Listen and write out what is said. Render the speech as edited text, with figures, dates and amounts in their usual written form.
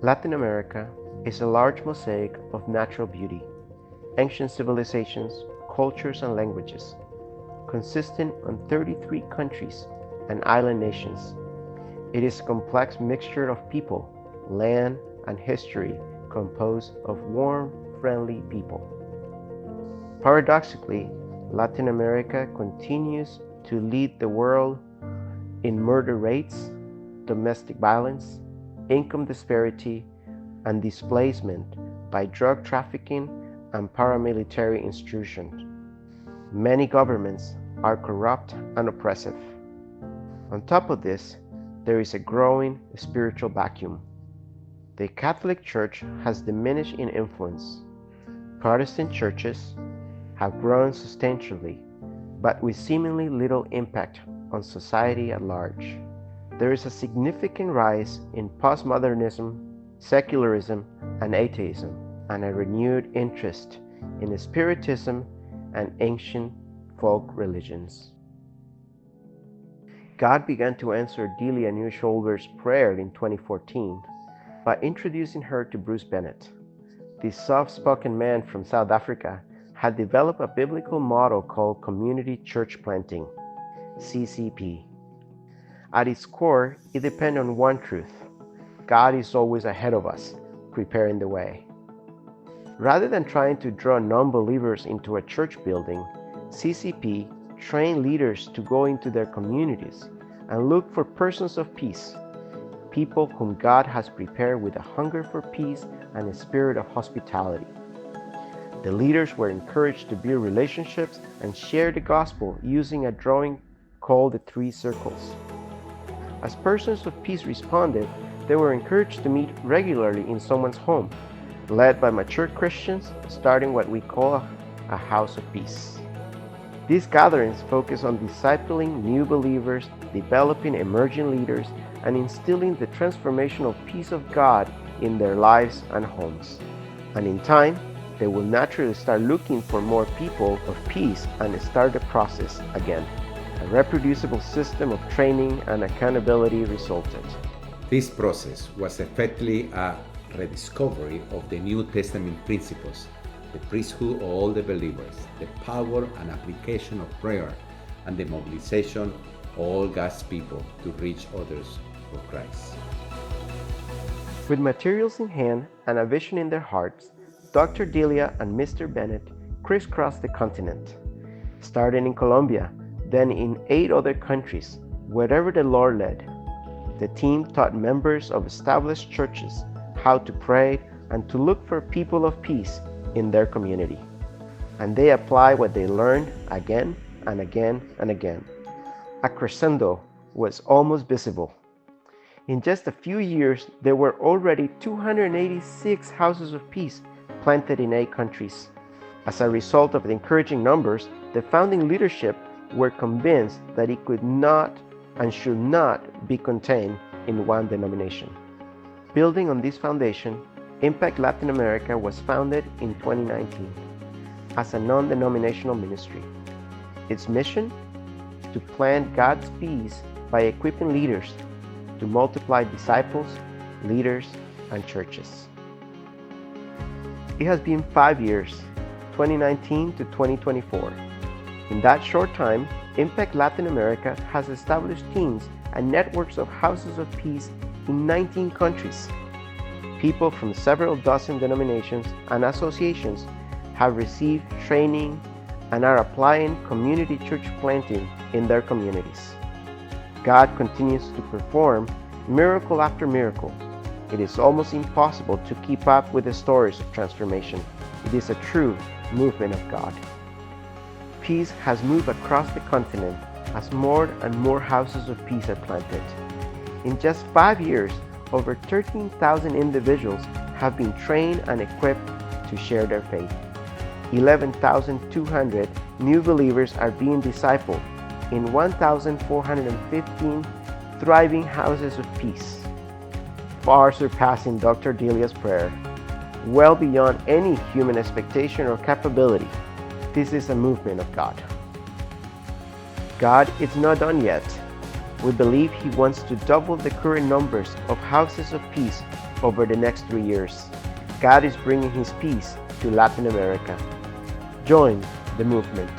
Latin America is a large mosaic of natural beauty, ancient civilizations, cultures, and languages, consisting of 33 countries and island nations. It is a complex mixture of people, land, and history composed of warm, friendly people. Paradoxically, Latin America continues to lead the world in murder rates, domestic violence, income disparity, and displacement by drug trafficking and paramilitary institutions. Many governments are corrupt and oppressive. On top of this, there is a growing spiritual vacuum. The Catholic Church has diminished in influence. Protestant churches have grown substantially, but with seemingly little impact on society at large. There is a significant rise in postmodernism, secularism, and atheism, and a renewed interest in Spiritism and ancient folk religions. God began to answer Delia Neusholders' prayer in 2014 by introducing her to Bruce Bennett. This soft-spoken man from South Africa had developed a biblical model called Community Church Planting, CCP. At its core, it depends on one truth: God is always ahead of us, preparing the way. Rather than trying to draw non-believers into a church building, CCP trained leaders to go into their communities and look for persons of peace, people whom God has prepared with a hunger for peace and a spirit of hospitality. The leaders were encouraged to build relationships and share the gospel using a drawing called the Three Circles. As persons of peace responded, they were encouraged to meet regularly in someone's home, led by mature Christians, starting what we call a house of peace. These gatherings focus on discipling new believers, developing emerging leaders, and instilling the transformational peace of God in their lives and homes. And in time, they will naturally start looking for more people of peace and start the process again. A reproducible system of training and accountability resulted. This process was effectively a rediscovery of the New Testament principles, the priesthood of all the believers, the power and application of prayer, and the mobilization of all God's people to reach others for Christ. With materials in hand and a vision in their hearts, Dr. Delia and Mr. Bennett crisscrossed the continent, starting in Colombia, then in 8 other countries, wherever the Lord led. The team taught members of established churches how to pray and to look for people of peace in their community. And they applied what they learned again and again and again. A crescendo was almost visible. In just a few years, there were already 286 houses of peace planted in 8 countries. As a result of the encouraging numbers, the founding leadership were convinced that it could not and should not be contained in one denomination. Building on this foundation, Impact Latin America was founded in 2019 as a non-denominational ministry. Its mission? To plant God's peace by equipping leaders to multiply disciples, leaders, and churches. It has been 5 years, 2019 to 2024. In that short time, Impact Latin America has established teams and networks of houses of peace in 19 countries. People from several dozen denominations and associations have received training and are applying community church planting in their communities. God continues to perform miracle after miracle. It is almost impossible to keep up with the stories of transformation. It is a true movement of God. Peace has moved across the continent as more and more houses of peace are planted. In just 5 years, over 13,000 individuals have been trained and equipped to share their faith. 11,200 new believers are being discipled in 1,415 thriving houses of peace, far surpassing Dr. Delia's prayer, well beyond any human expectation or capability. This is a movement of God. God is not done yet. We believe he wants to double the current numbers of houses of peace over the next 3 years. God is bringing his peace to Latin America. Join the movement.